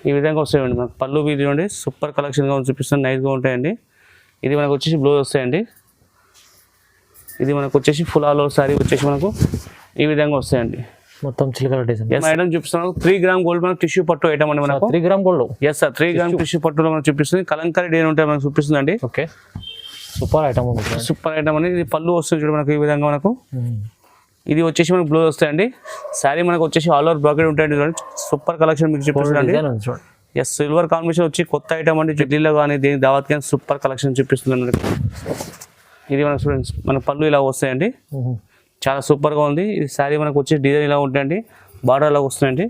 ఈ విధంగా వస్తాయండి మనకు పళ్ళు వీధి చూడండి సూపర్ కలెక్షన్గా చూపిస్తుంది, నైస్గా ఉంటాయండి. ఇది మనకు వచ్చేసి బ్లౌజ్ వస్తాయండి. ఇది మనకు వచ్చేసి ఫుల్ ఆల్ ఓవర్ సారీ వచ్చేసి మనకు ఈ విధంగా వస్తాయండి. మొత్తం చిలకల డిజైన్ ఐటమ్ చూపిస్తున్నాను. 3 గ్రామ్ గోల్డ్ మనకు టిష్యూ పట్టు ఐటమ్ అండి మనకు. 3 gram gold. Yes sir, 3 gram tissue పట్టులో మనకు చూపిస్తుంది. కలంకారీ డిజైన్ ఉంటాయి మనకు చూపిస్తుందండి. ఓకే, సూపర్ ఐటమ్ ఉంది. సూపర్ ఐటమ్ అండి. ఇది పళ్ళు వస్తుంది చూడండి మనకు ఈ విధంగా మనకు. ఇది వచ్చేసి మనకు బ్లౌజ్ వస్తాయండి. శారీ మనకు వచ్చేసి ఆల్ ఓవర్ బ్రాకెట్ ఉంటాయండి చూడండి. సూపర్ కలెక్షన్ మీకు చూపిస్తుందండి. ఎస్, సిల్వర్ కాంబినేషన్ వచ్చి కొత్త ఐటమ్ అండి. ఢిల్లీలో కానీ దేని దావత్ కానీ సూపర్ కలెక్షన్ చూపిస్తుంది మనకి. ఇది మన స్టూడెంట్స్ మన పళ్ళు ఇలా వస్తాయండి, చాలా సూపర్గా ఉంది. ఇది శారీ మనకు వచ్చి డిజైన్ ఇలా ఉంటాయండి, బార్డర్ ఇలా వస్తాయండి.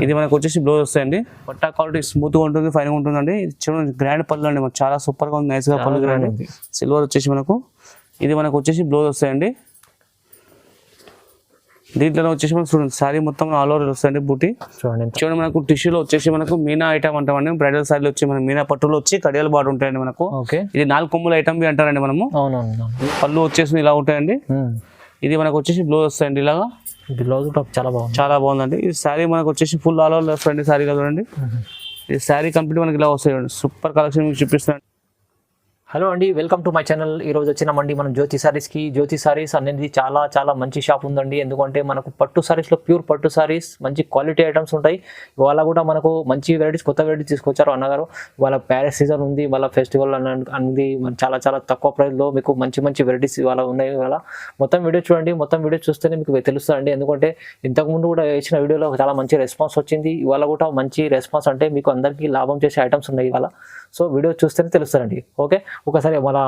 ఇది మనకు వచ్చేసి బ్లౌజ్ వస్తాయండి. పట్టా క్వాలిటీ స్మూత్గా ఉంటుంది, ఫైన్గా ఉంటుందండి. ఇది చూడండి గ్రాండ్ పళ్ళు అండి, మనకు చాలా సూపర్గా ఉంది, నైస్గా పళ్ళు గ్రాండ్. సిల్వర్ వచ్చేసి మనకు ఇది మనకు వచ్చేసి బ్లౌజ్ వస్తాయండి. దీంట్లో వచ్చేసి మనకు చూడండి శారీ మొత్తం ఆల్ ఓవర్ వస్తాయండి బూటీ. చూడండి మనకు టిష్యూలో వచ్చేసి మనకు మీనా ఐటమ్ అంటామండి. బ్రైడల్ శారీలో వచ్చి మన మీనా పట్టులో వచ్చి కడియాల బార్డర్ ఉంటాయండి మనకు. ఇది 4 కొమ్ముల ఐటమ్ అంటారండి మనము. పళ్ళు వచ్చేసి ఇలా ఉంటాయండి. ఇది మనకు వచ్చేసి బ్లౌజ్ వస్తాయండి ఇలాగా. బ్లౌజ్ చాలా బాగుంది, చాలా బాగుందండి. ఇది శారీ మనకు వచ్చేసి ఫుల్ ఆల్ ఓవర్ వస్తాయండి శారీ చూడండి. ఇది శారీ కంప్లీట్ మనకి ఇలా వస్తాయండి. సూపర్ కలెక్షన్ మీకు చూపిస్తున్నాను. హలో అండి, వెల్కమ్ టు మై ఛానల్. ఈరోజు వచ్చినామండి మనం జ్యోతి సారీస్కి. జ్యోతి సారీస్ అనేది చాలా చాలా మంచి షాప్ ఉందండి. ఎందుకంటే మనకు పట్టు సారీస్లో ప్యూర్ పట్టు సారీస్ మంచి క్వాలిటీ ఐటమ్స్ ఉంటాయి. ఇవాళ కూడా మనకు మంచి వెరైటీస్, కొత్త వెరైటీస్ తీసుకొచ్చారు అన్నగారు. వాళ్ళ ప్యారెస్ సీజన్ ఉంది, వాళ్ళ ఫెస్టివల్ అనేది చాలా చాలా తక్కువ ప్రైస్లో మీకు మంచి మంచి వెరైటీస్ ఇవాళ ఉన్నాయి. ఇవాళ మొత్తం వీడియో చూడండి, మొత్తం వీడియో చూస్తేనే మీకు తెలుస్తుందండి. ఎందుకంటే ఇంతకుముందు కూడా ఇచ్చిన వీడియోలో చాలా మంచి రెస్పాన్స్ వచ్చింది. ఇవాళ కూడా మంచి రెస్పాన్స్, అంటే మీకు అందరికీ లాభం చేసే ఐటమ్స్ ఉన్నాయి ఇవాళ. సో వీడియో చూస్తేనే తెలుస్తారండి. ఓకే, ఒకసారి మన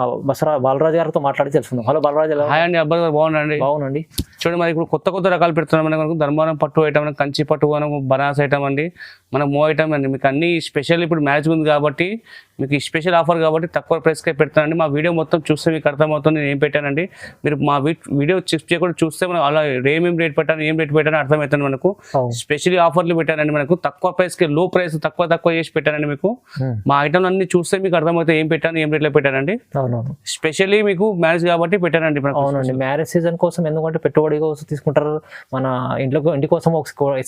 బాలరాజు గారితో మాట్లాడి తెలుసుకుందాం. హలో బాలరాజు. హాయ్ అండి, అబ్బాయి గారు బాగున్నాండి? బాగునండి. చూడండి మరి ఇప్పుడు కొత్త కొత్త రకాలు పెడుతున్నాం మనకు. ధర్మవరం పట్టు ఐటమ్, కంచి పట్టు, బనారస్ ఐటమ్ అండి, మన మో ఐటమ్ అండి. మీకు అన్ని స్పెషల్ ఇప్పుడు మ్యాచ్ ఉంది కాబట్టి మీకు స్పెషల్ ఆఫర్ కాబట్టి తక్కువ ప్రైస్కే పెడతానండి. మా వీడియో మొత్తం చూస్తే మీకు అర్థమవుతుంది నేను ఏం పెట్టానండి. మీరు మా వీడియో చెక్ చేయకుండా చూస్తే మనం అలా ఏమేమి రేట్ పెట్టాను, ఏం రేట్ పెట్టాను అర్థమవుతుంది మనకు. స్పెషల్లీ ఆఫర్లు పెట్టానండి మనకు. తక్కువ ప్రైస్కి, లో ప్రైస్ తక్కువ చేసి పెట్టానండి మీకు. మా ఐటమ్ అన్ని చూస్తే మీకు అర్థమవుతుంది ఏం పెట్టాను, ఏం రేట్లో పెట్టానండి. స్పెషల్లీ మీకు మ్యారేజ్ కాబట్టి పెట్టానండి. అవునండి, మ్యారేజ్ సీజన్ కోసం, ఎందుకంటే పెట్టుబడి కోసం తీసుకుంటారు. మన ఇంటి కోసం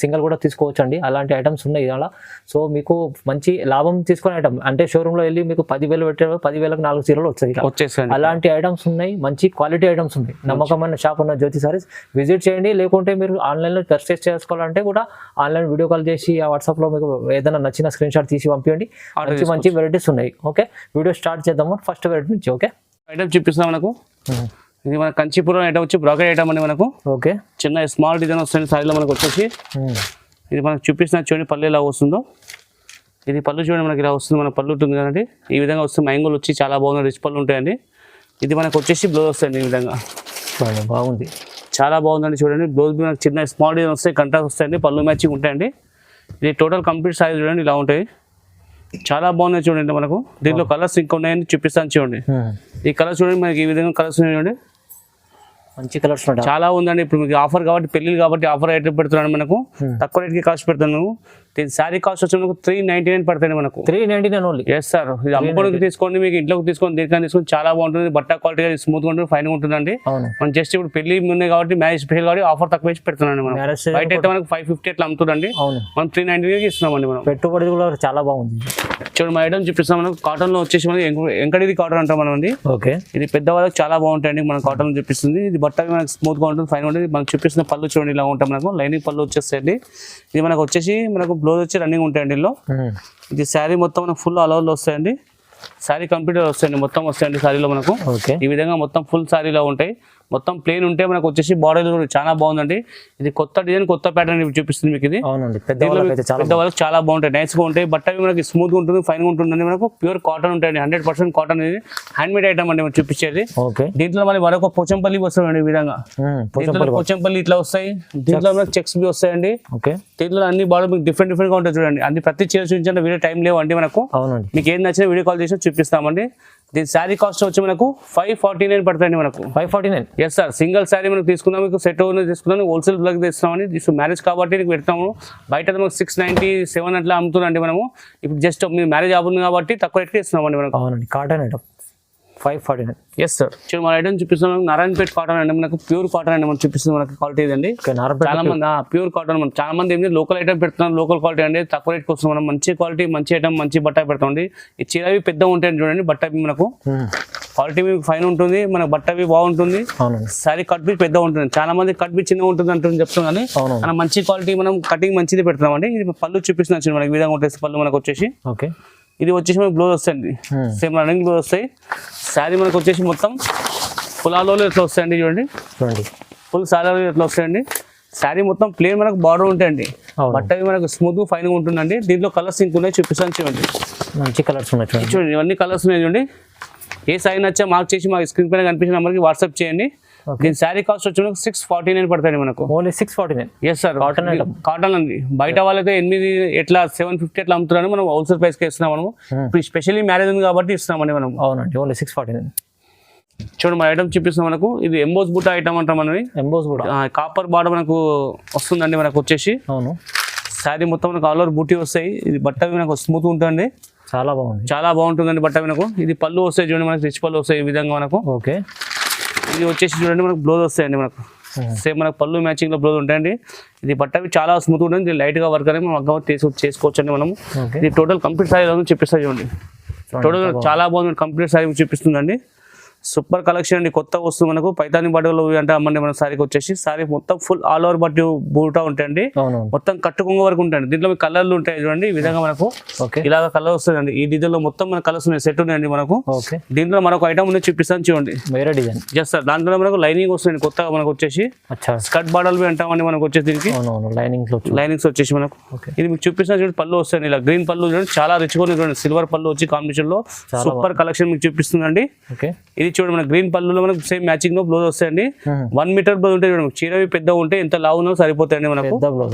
సింగిల్ కూడా తీసుకోవచ్చు అండి. అలాంటి ఐటమ్స్ ఉన్నాయి అలా. సో మీకు మంచి లాభం తీసుకునే ఐటమ్ అంటే షోరూమ్ లో వెళ్ళి మీకు 10,000 పెట్టారు, 10,000కి 4 చీరలు వచ్చాయి. అలాంటి ఐటమ్స్ ఉన్నాయి, మంచి క్వాలిటీ ఐటమ్స్ ఉన్నాయి. నమ్మకమైన షాప్ ఉన్న జ్యోతి సారీస్ విజిట్ చేయండి. లేకుంటే మీరు ఆన్లైన్లో పర్చేస్ చేసుకోవాలంటే కూడా ఆన్లైన్ వీడియో కాల్ చేసి ఆ వాట్సాప్లో మీకు ఏదైనా నచ్చిన స్క్రీన్ షాట్ తీసి పంపించండి. మంచి వెరైటీస్ ఉన్నాయి. ఓకే, వీడియో స్టార్ట్ చేద్దాము ఫస్ట్ వెరైటీ నుంచి. ఓకే, ఐటమ్ చూపిస్తాం మనకు. ఇది మన కంచిపురం ఐటమ్ వచ్చి బ్రాకెట్ ఐటమ్ అండి మనకు. ఓకే, చిన్న స్మాల్ డిజైన్ వస్తుంది సారీలో మనకు వచ్చేసి. ఇది మనకు చూపిస్తున్న చూడండి పళ్ళు ఎలా వస్తుందో. ఇది పళ్ళు చూడండి మనకి ఇలా వస్తుంది, మన పళ్ళు ఉంటుంది కదండి. ఈ విధంగా వస్తుంది. మ్యాంగోలు వచ్చి చాలా బాగుంది, రిచ్ పళ్ళు ఉంటాయండి. ఇది మనకు వచ్చేసి బ్లౌజ్ వస్తుంది ఈ విధంగా. బాగుంది, చాలా బాగుందండి. చూడండి బ్లౌజ్ మనకు చిన్న స్మాల్ డిజైన్ వస్తాయి, కంట్రాస్ట్ వస్తాయండి, పళ్ళు మ్యాచింగ్ ఉంటాయండి. ఇది టోటల్ కంప్లీట్ సైజ్ చూడండి ఇలా ఉంటాయి, చాలా బాగున్నాయి చూడండి. మనకు దీంట్లో కలర్స్ ఇంకా ఉన్నాయని చూపిస్తాను చూడండి. ఈ కలర్స్ చూడండి మనకి ఈ విధంగా కలర్స్ ఉన్నాయి చూడండి, మంచి కలర్స్ చాలా ఉందండి. ఇప్పుడు మీకు ఆఫర్ కాబట్టి, పెళ్లి కాబట్టి ఆఫర్ రేట్ పెడుతున్నాను మనకు. తక్కువ రేట్కి కాస్ట్ పెడతాను. దీని శారీ కాస్ట్ వచ్చి మనకు 399 పడతాయి మనకు. 399 ఓన్లీ. ఎస్ సార్, ఇది అమ్ముకోవడానికి తీసుకోండి, మీకు ఇంట్లోకి తీసుకోండి, దీనికని తీసుకొని చాలా బాగుంటుంది. బట్ట క్వాలిటీ స్మూత్ గా ఉంటుంది, ఫైన్ గా ఉంటుందండి. మనం జస్ట్ ఇప్పుడు పెళ్లి ఉన్నాయి కాబట్టి, మ్యారేజ్ స్పెషల్ కాబట్టి ఆఫర్ తక్కువ వేసి పెడుతున్నాండి మనం. బయట అయితే మనకు 550 అట్లా అమ్ముతుందండి, మనం 399 ఇస్తున్నామండి మనం. పెట్టుబడి కూడా చాలా బాగుంది. చూడండి మా ఐటమ్ చూపిస్తాం మనకు. కాటన్ లో వచ్చేసి మనకి ఎంకడిది కాటన్ అంటాం మనం అండి. ఓకే, ఇది పెద్దవాళ్ళకి చాలా బాగుంటాయండి. మన కాటన్ చూపిస్తుంది. ఇది బట్ట మనకు స్మూత్ గా ఉంటుంది, ఫైన్ ఉంటుంది. మనకు చూపిస్తున్న పళ్ళు చూడండి ఇలా ఉంటాం మనకు. లైనింగ్ పళ్ళు వచ్చేస్తాయండి. ఇది మనకు వచ్చేసి మనకు బ్లౌజ్ వచ్చి రన్నింగ్ ఉంటాయండి ఇందులో. ఇది శారీ మొత్తం మనకు ఫుల్ ఆల్ ఓవర్లో వస్తాయండి. శారీ కంప్లీట్ వస్తాయండి, మొత్తం వస్తాయండి శారీలో మనకు. ఈ విధంగా మొత్తం ఫుల్ శారీలో ఉంటాయి. మొత్తం ప్లేన్ ఉంటే మనకు వచ్చేసి బార్డర్ కూడా చాలా బాగుందండి. ఇది కొత్త డిజైన్, కొత్త ప్యాటర్న్ చూపిస్తుంది మీకు. ఇది పెద్దవాళ్ళకి చాలా బాగుంటాయి, నైస్ గా ఉంటాయి. బట్ట మనకి స్మూత్ గా ఉంటుంది, ఫైన్ గా ఉంటుందండి. మనకు ప్యూర్ కాటన్ ఉంటాయండి, 100% కాటన్. ఇది హ్యాండ్ మేడ్ ఐటమ్ అండి మనం చూపించేది. దీంట్లో మళ్ళీ మరొక పోచంపల్లి వస్తాయండి ఈ విధంగా. పోచంపల్లి ఇట్లా వస్తాయి. దీంట్లో మనకు చెక్స్ బి వస్తాయండి. దీంట్లో అన్ని బార్డర్ మీకు డిఫరెంట్ గా ఉంటాయి చూడండి. అన్ని ప్రతి చీర చూపించండి, వీడియో టైం లేవు అండి మనకు. మీకు ఏం నచ్చినా వీడియో కాల్ చేసి చూపిస్తామండి. దీని శారీ కాస్ట్ వచ్చి మనకు 549 పడుతుంది మనకు. 549. ఎస్ సార్, సింగిల్ శారీ మనకు తీసుకుందాం, మీకు సెట్ తీసుకుందాం, హోల్సేల్ బ్లాక్ తెస్తున్నామని. మ్యారేజ్ కాబట్టి నీకు పెడతాము. బయట మనకు 697 అట్లా అమ్ముతుందండి మనము. ఇప్పుడు జస్ట్ మీ మ్యారేజ్ అవుతుంది కాబట్టి తక్కువ రేట్కి ఇస్తున్నామండి మనకు. Cotton item 549. Yes sir. చూడండి మన ఐటమ్ చూపిస్తున్నాం నారాయణపేట కాటన్ అండి, మనకు ప్యూర్ కాటన్ అండి మనం చూపిస్తుంది మనకి క్వాలిటీ అండి. చాలా మంది ప్యూర్ కాటన్ మనం చాలా మంది ఏంటి లోకల్ ఐటమ్ పెడుతున్నాం, లోకల్ క్వాలిటీ అండి తక్కువ రేట్కి వస్తుంది. మనం మంచి క్వాలిటీ మంచి ఐటమ్ మంచి బట్ట పెడతామండి. ఈ చీరవి పెద్ద ఉంటాయి చూడండి, బట్ట మనకు క్వాలిటీ మీకు ఫైన్ ఉంటుంది, మన బట్టవి బాగుంటుంది, సారీ కట్ బి పెద్ద ఉంటుంది. చాలా మంది కట్ బి చిన్నగా ఉంటుంది అంటుంది చెప్తాం కానీ మనం మంచి క్వాలిటీ మనం కటింగ్ మంచిది పెడతామండి. ఇది పళ్ళు చూపిస్తున్నాం మనకి విధంగా ఉంటుంది పళ్ళు మనకు వచ్చేసి. ఓకే, ఇది వచ్చేసి మనకి బ్లౌజ్ వస్తాయండి, సేమ్ రన్నింగ్ బ్లౌజ్ వస్తాయి. శారీ మనకు వచ్చేసి మొత్తం పులాలో ఇట్లా వస్తాయండి చూడండి, ఫుల్ సారీలో ఇట్లా వస్తాయండి. శారీ మొత్తం ప్లేన్ మనకు బార్డర్ ఉంటాయండి, బట్టవి మనకు స్మూత్ ఫైన్ గా ఉంటుందండి. దీంట్లో కలర్స్ ఇంక ఉన్నాయి చూపిస్తాను చూడండి, మంచి కలర్స్ ఉన్నాయి చూడండి, ఇవన్నీ కలర్స్ ఉన్నాయి చూడండి. ఏ సారీ నచ్చా మార్క్ చేసి మాకు స్క్రీన్ పైన కనిపించిన నెంబర్కి వాట్సాప్ చేయండి. దీని శారీ కాస్ట్ వచ్చి 649 పడతాయి మనకు. Only 649. Yes sir, cotton cotton అండి. బయట వాళ్ళైతే 8 ఎట్లా 750 ఎట్లా అమ్ముతున్నాను, మనం హోల్సేల్ ప్రైస్కి ఇస్తున్నాం. మనము ఇప్పుడు స్పెషల్లీ మ్యారేజ్ ఉంది కాబట్టి ఇస్తున్నామండి మనం. అవునండి, ఓన్లీ 649. చూడండి మన ఐటమ్ చూపిస్తాం మనకు. ఇది ఎంబోస్ బుట్ట ఐటమ్ అంటాం మనది. ఎంబోస్ బుట్ట కాపర్ బార్డర్ మనకు వస్తుందండి మనకు వచ్చేసి. అవును, శారీ మొత్తం మనకు ఆల్ ఓవర్ బూటీ వస్తాయి. ఇది బట్ట మనకు స్మూత్ ఉంటుంది, చాలా బాగుంది, చాలా బాగుంటుందండి బట్ట మనకు. ఇది పళ్ళు వస్తాయి చూడండి మనకు, రిచ్ పళ్ళు వస్తాయి ఈ విధంగా మనకు. ఓకే, ఇది వచ్చేసి చూడండి మనకు బ్లౌజ్ వస్తాయండి మనకు, సేమ్ మనకు పళ్ళు మ్యాచింగ్ లో బ్లౌజ్ ఉంటాయండి. ఇది బట్టవి చాలా స్మూత్ ఉంటుంది, ఇది లైట్ గా వర్క్ అనేది మనం అగ్గ చేసుకోవచ్చు అండి మనము. ఇది టోటల్ కంప్లీట్ సారీ చూపిస్తాయి చూడండి, టోటల్ చాలా బాగుంది, కంప్లీట్ సారీ చూపిస్తుందండి. సూపర్ కలెక్షన్ అండి, కొత్త వస్తువు మనకు. పైతాని బట్టలు అంటే అమ్మండి మన సారీకి వచ్చేసి. సారీ మొత్తం ఫుల్ ఆల్ ఓవర్ బట్టి బూటా ఉంటాయండి, మొత్తం కట్టుకుంగ వరకు ఉంటాయండి. దీంట్లో కలర్లు ఉంటాయి చూడండి, ఈ విధంగా మనకు ఇలాగ కలర్ వస్తుందండి. ఈ డిజైన్ లో మొత్తం మన కలర్స్ ఉన్నాయి, సెట్ ఉన్నాయండి మనకు. దీంట్లో మనకు ఐటమ్ ఉంది చూపిస్తాను చూడండి, వేరే డిజైన్. జస్ట్ సార్, దాంట్లో మనకు లైనింగ్ వస్తుంది కొత్తగా మనకు వచ్చేసి. స్కర్ట్ బార్డర్లు అంటామండి మనకు వచ్చేసి. దీనికి లైనింగ్స్ వచ్చేసి మనకు. ఇది మీకు చూపిస్తాను చూడండి, పళ్ళు వస్తాయండి ఇలా గ్రీన్ పళ్ళు చూడండి, చాలా రిచ్గా ఉంది చూడండి. సిల్వర్ పళ్ళు వచ్చి కాంబినేషన్ లో సూపర్ కలెక్షన్ మీకు చూపిస్తుందండి. ఇది చూడండి మన గ్రీన్ పళ్ళులో మనకు సేమ్ మ్యాచింగ్ లో బ్లౌజ్ వస్తాయండి. 1 మీటర్ బ్లౌజ్ ఉంటాయి చూడండి, చీరవి పెద్ద ఉంటే ఎంత లావు ఉన్నా సరిపోతాయండి మనకు.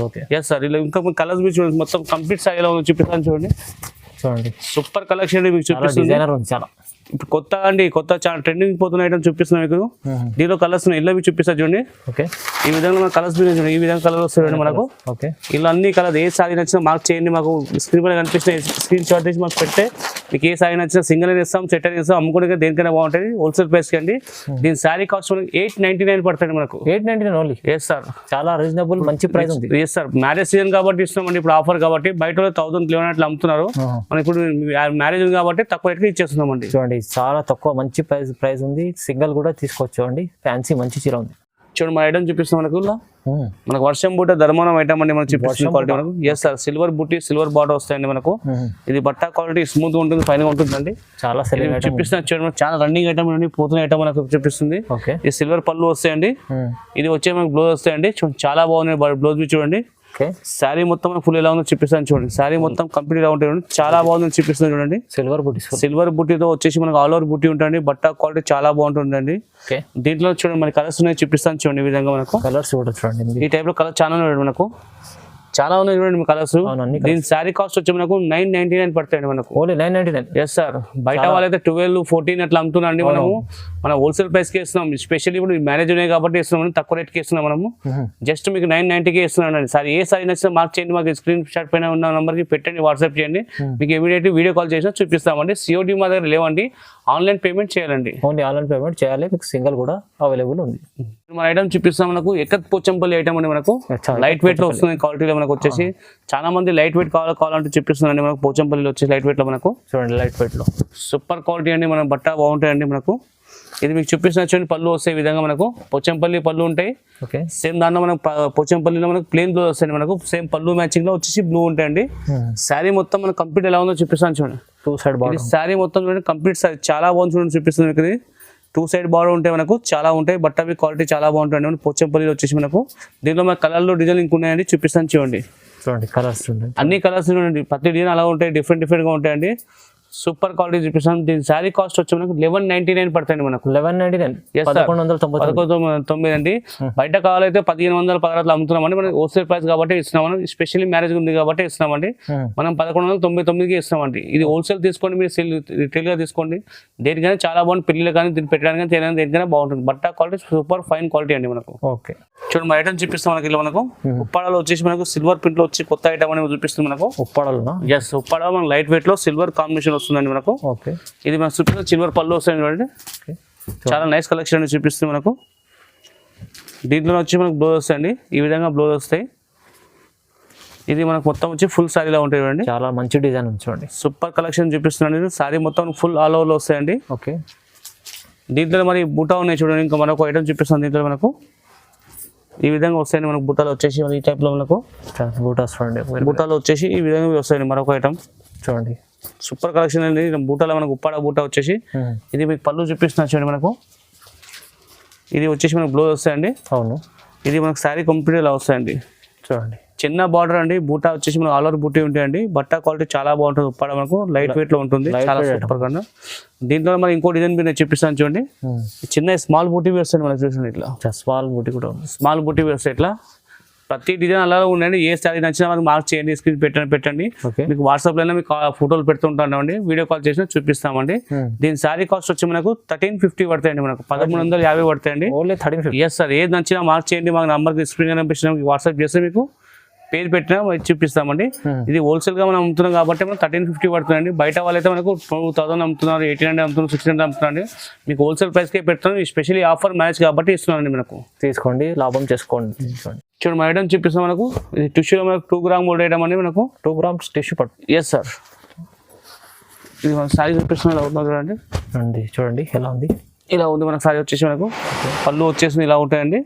ఎస్ సార్, ఇలా ఇంకా కలర్స్ మీరు చూడండి, మొత్తం కంప్లీట్ సారీలో చూపిస్తాను చూడండి. సూపర్ కలెక్షన్ మీకు చూపిస్తుంది. చాలా ఇప్పుడు కొత్త అండి, కొత్త చాలా ట్రెండింగ్ పోతున్న ఐటమ్ చూపిస్తున్నాం మీకు. దీనిలో కలర్స్ ఇలా మీకు చూపిస్తా చూడండి, ఈ విధంగా మన కలర్స్ చూడండి, ఈ విధంగా కలర్ వస్తాయండి మనకు. ఇలా అన్ని కలర్ ఏ సారీ నచ్చినా మార్క్ చేయండి, మాకు స్క్రీన్ పైన కనిపిస్తే స్క్రీన్ షాట్ తీసి మాకు పెడితే మీకు ఏ సారీ నచ్చినా సింగిల్ అని ఇస్తాం, సెట్ అని ఇస్తాం. అమ్ముకునే దేనికైనా బాగుంటుంది, హోల్సేల్ ప్రైస్కి అండి. దీని సారీ కాస్ట్ మనకి 899 పడుతుంది మనకు. 899 ఓన్లీ. ఎస్ సార్, చాలా రీజనబుల్, మంచి ప్రైస్ ఉంది. ఎస్ సార్, మ్యారేజ్ సీజన్ కాబట్టి ఇస్తున్నామండి ఇప్పుడు ఆఫర్ కాబట్టి. బయట 1011 అట్లా అమ్ముతున్నారు, మనం ఇప్పుడు మ్యారేజ్ ఉంది కాబట్టి తక్కువ రేట్కి ఇచ్చేస్తున్నామండి. చూడండి చాలా తక్కువ మంచి ప్రైస్ ఉంది, సింగిల్ కూడా తీసుకోవచ్చు అండి. ఫ్యాన్సీ మంచి చీర ఉంది చూడండి. మన ఐటమ్ చూపిస్తాం మనకు వర్షం బూట ధర్మవరం ఐటమ్ అండి మనకు చూపిస్తుంది క్వాలిటీ మనకు. ఎస్ సార్, సిల్వర్ బూటీ సిల్వర్ బార్డర్ వస్తాయండి మనకు. ఇది బట్ట క్వాలిటీ స్మూత్ గా ఉంటుంది, ఫైన్ గా ఉంటుందండి. చాలా చూపిస్తున్నా చూడండి, చాలా రన్నింగ్ ఐటమ్ అండి, పోతున్న ఐటమ్ మనకు చూపిస్తుంది. ఇది సిల్వర్ పళ్ళు వస్తాయండి, ఇది వచ్చే మనకు బ్లౌజ్ వస్తాయండి. చాలా బాగుంది బ్లౌజ్ చూడండి. శారీ మొత్తం ఫుల్ ఎలా ఉందో చూపిస్తాను చూడండి, శారీ మొత్తం కంప్లీట్ గా ఉంటుంది, చాలా బాగుంది చూపిస్తుంది చూడండి. సిల్వర్ బుట్టితో వచ్చేసి మనకు ఆల్ ఓవర్ బుట్టి ఉంటుంది, బట్ట క్వాలిటీ చాలా బాగుంటుందండి. దీంట్లో చూడండి మన కలర్స్ ఉన్నాయి చూపిస్తాను చూడండి, ఈ విధంగా మనకు కలర్స్ కూడా చూడండి. ఈ టైప్ లో కలర్ చాలా ఉన్నాయి మనకు, చాలా ఉన్నాయి చూడండి కలర్స్. దీని శారీ కాస్ట్ వచ్చి మనకు 999 పడతాయండి మనకు. ఓన్లీ 999. ఎస్ సార్, బయట వాళ్ళైతే 12, 14 అట్లా అమ్ముతున్నాండి. మనము మన హోల్సేల్ ప్రైస్ కి ఇస్తున్నాం, స్పెషల్లీ ఇప్పుడు మ్యారేజ్ ఉన్నాయి కాబట్టి ఇస్తున్నాం, తక్కువ రేట్ కి ఇస్తున్నాం మనము. జస్ట్ మీకు 990కి ఇస్తున్నాం అండి. సార్ ఏ సారీ నచ్చినా మార్క్ చేయండి, మాకు స్క్రీన్ షాట్ పైన ఉన్న నంబర్ కి పెట్టండి, వాట్సాప్ చేయండి, మీకు ఇమీడియట్ వీడియో కాల్ చేసినా చూపిస్తామండి. సిఓడి మా దగ్గర లేవండి, ఆన్లైన్ పేమెంట్ చేయాలండి. ఓన్లీ ఆన్లైన్ పేమెంట్ చేయాలి, మీకు సింగిల్ కూడా అవైలబుల్ ఉంది. మన ఐటమ్ చూపిస్తాం మనకు ఎక్కత్ పోచంపల్లి ఐటమ్ అండి మనకు. లైట్ వెయిట్ లో వస్తుంది క్వాలిటీలో మనకు వచ్చేసి. చాలా మంది లైట్ వెయిట్ కావాలంటే చూపిస్తుందండి మనకు. పోచంపల్లిలో వచ్చేసి లైట్ వెయిట్ లో మనకు చూడండి, లైట్ వెయిట్ లో సూపర్ క్వాలిటీ అండి, మన బట్ట బాగుంటాయండి మనకు. ఇది మీకు చూపిస్తున్న చూడండి, పళ్ళు వస్తాయి విధంగా మనకు. పోచంపల్లి పళ్ళు ఉంటాయి, సేమ్ దాంట్లో మనకు పోచంపల్లిలో మనకు ప్లేన్ బ్లూ వస్తాయి మనకు. సేమ్ పళ్ళు మ్యాచింగ్ లో వచ్చేసి బ్లూ ఉంటాయండి. శారీ మొత్తం మనకు కంప్లీట్ ఎలా ఉందో చూపిస్తాను చూడండి. శారీ మొత్తం చూడండి కంప్లీట్ సారీ చాలా బాగుంది చూడండి, చూపిస్తుంది మీకు. 2 సైడ్ బార్డర్ ఉంటాయి మనకు, చాలా ఉంటాయి. బట్టవి క్వాలిటీ చాలా బాగుంటాయండి. పోచంపల్లిలో వచ్చేసి మనకు. దీంట్లో మన కలర్లో డిజైన్ ఇంక ఉన్నాయండి, చూపిస్తాను చూడండి. కలర్స్ అన్ని కలర్స్ చూడండి, ప్రతి డిజైన్ అలా ఉంటాయి, డిఫరెంట్ గా ఉంటాయండి. సూపర్ క్వాలిటీ చూపిస్తాను. దీని శారీ కాస్ట్ వచ్చి మనకు 1199 పడతాయండి మనకు. 1199 అండి. బయట కావాలైతే 1500 అమ్ముతున్నామండి, మనకి హోల్సేల్ ప్రైస్ కాబట్టి ఇస్తున్నామండి. స్పెషల్లీ మ్యారేజ్ ఉంది కాబట్టి ఇస్తున్నామండి. మనం 1199కి ఇస్తున్నామండి. ఇది హోల్సేల్ తీసుకోండి, మీరు రిటైల్ గా తీసుకోండి, దేనికైనా చాలా బాగుంది. పెళ్లిలో కానీ దీన్ని పెట్టడానికి కానీ తినడానికి దేనికైనా బాగుంటుంది. బట్ట క్వాలిటీ సూపర్ ఫైన్ క్వాలిటీ అండి మనకు. ఓకే చూడండి మన ఐటమ్ చూపిస్తాం మనకి. ఇలా మనకు ఉప్పాడలో వచ్చేసి మనకు సిల్వర్ ప్రింట్ లో వచ్చి కొత్త ఐటమ్ అనేది చూపిస్తుంది మనకు. ఉప్పాడలో ఉప్పాడ మనకు లైట్ వెయిట్ లో సిల్వర్ కాంబినేషన్ వస్తుందండి మనకు. ఓకే, ఇది మనకు చూపిస్తుంది సిల్వర్ పళ్ళు వస్తాయండి చూడండి. ఓకే, చాలా నైస్ కలెక్షన్ అని చూపిస్తుంది మనకు. దీంట్లో వచ్చి మనకు బ్లౌజ్ వస్తాయండి, ఈ విధంగా బ్లౌజ్ వస్తాయి. ఇది మనకు మొత్తం వచ్చి ఫుల్ సారీలో ఉంటాయి చూడండి. చాలా మంచి డిజైన్ ఉంది చూడండి. సూపర్ కలెక్షన్ చూపిస్తున్నాను. సారీ మొత్తం ఫుల్ ఆల్ ఓవర్లో వస్తాయండి. ఓకే, దీంట్లో మరి బూటా ఉన్నాయి చూడండి. ఇంకా మనకు ఐటమ్ చూపిస్తాను. దీంట్లో మనకు ఈ విధంగా వస్తాయండి. మనకు బూటాలు వచ్చేసి ఈ టైప్లో మనకు బూటాస్ చూడండి. బూటాలు వచ్చేసి ఈ విధంగా వస్తాయండి. మరొక ఐటమ్ చూడండి, సూపర్ కలెక్షన్ అండి. బూటాలో మనకు ఉప్పాడ బూటా వచ్చేసి ఇది మీకు పళ్ళు చూపిస్తున్నా చూడండి. మనకు ఇది వచ్చేసి మనకు బ్లౌజ్ వస్తాయండి. అవును, ఇది మనకు శారీ కంప్లీట్ ఇలా వస్తాయండి. చూడండి, చిన్న బార్డర్ అండి. బూటా వచ్చేసి మనకు ఆల్ ఓవర్ బూటీ ఉంటాయండి. బట్ట క్వాలిటీ చాలా బాగుంటుంది. ఉప్పాడ మనకు లైట్ వెయిట్ లో ఉంటుంది. చాలా సూపర్ గా. దీంట్లో మరి ఇంకో డిజైన్ మీరు చూపిస్తాను చూడండి. చిన్న స్మాల్ బూటీ వస్తాయండి మనకు చూడండి. ఇట్లా స్మాల్ బూటీ కూడా ఉంది. స్మాల్ బూటీ వస్తాయి. ఇట్లా ప్రతి డిజైన్ అలా ఉండండి. ఏ శారీ నచ్చినా మనకు మార్క్ చేయండి, స్క్రీన్ పెట్టండి. మీకు వాట్సాప్ లో మీకు ఫోటోలు పెడుతుంటామండి. వీడియో కాల్ చేసినా చూపిస్తామండి. దీని శారీ కాస్ట్ వచ్చి మనకు 1350 పడతాయండి. మనకు 1350 పడతాయండి. ఓన్లీ 1350. ఎస్ సార్, ఏది నచ్చినా మార్క్ చేయండి. మాకు నంబర్కి స్క్రీన్ కనిపించిన వాట్సాప్ చేస్తే మీకు పేరు పెట్టినా చూపిస్తామండి. ఇది హోల్సేల్ గా మనం అమ్ముతున్నాం కాబట్టి మనం 1350 పడుతుందండి. బయట వాళ్ళైతే మనకు 2000 అమ్ముతున్నారు, 1800 అమ్ముతున్నారు, 1600 అమ్ముతున్నారండి. మీకు హోల్సేల్ ప్రైస్ కే పెడుతున్నాం. స్పెషల్లీ ఆఫర్ మ్యాచ్ కాబట్టి ఇస్తున్నానండి. మనకు తీసుకోండి, లాభం చేసుకోండి. చూడండి మా ఐటమ్ చూపిస్తాం. మనకు ఇది టిష్యూలో మనకు 2 గ్రామ్ గోల్డ్ ఐటమ్ అండి. మనకు 2 grams టిష్యూ పట్టు. ఎస్ సార్, ఇది మన సారీ చూపిస్తున్నాం. ఇలా ఉంటుంది చూడండి. చూడండి ఎలా ఉంది. ఇలా ఉంది మనకు సారీ వచ్చేసి. మనకు పళ్ళు వచ్చేసి ఇలా ఉంటాయండి.